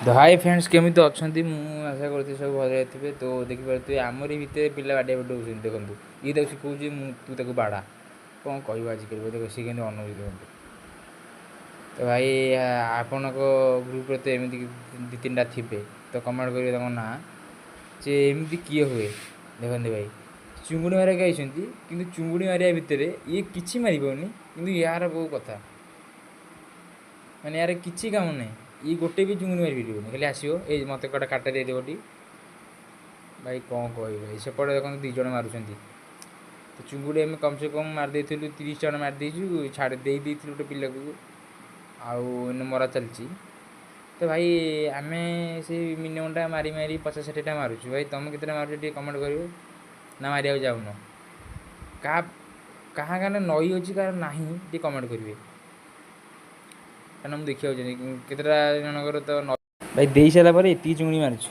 तो hi friends केमी अच्छा आशा करती सब भले थे। तो देखिपे आमरी भितर पिला बाड़िया बाटे हो देखो ये तक शिखा तू ताको बाड़ा कौन कह आजिकल देख सी के अनुभूति देखो। तो भाई आपण ग्रुप तो एमती दी तीन टा थे तो कमेंट करेंगे तम ना जे एमती किए हुए देखते भाई चुंगुड़ी मारे आइसती कि चुंगुड़ी मारिया भितर ये कि मार पानी कि यार बहु कथा मैंने यार किसी काम ना ये गोटे भी चुंगुड़ी मारी पारे खाली आसो ये मत कटा काटा दे देवटी भाई कौन कह भाई सेपटे देखो दीज मार्च तो चुंगुड़ी आम कम से कम मारदे 30 जन मारदेचु छाड़ दे गोटे पिला को आउ मरा चलती। तो भाई आम से मिनिममटा मारी मारी 50-60 मारुचु भाई तुम के मारे कमेंट कर ना मारिया जाऊन क्या कहाँ कहाँ नई अच्छी कह ना कमेंट करेंगे क्या मुझे देखा केतटा जनकर तो भाई दे सारापर ये चुंगी मार्च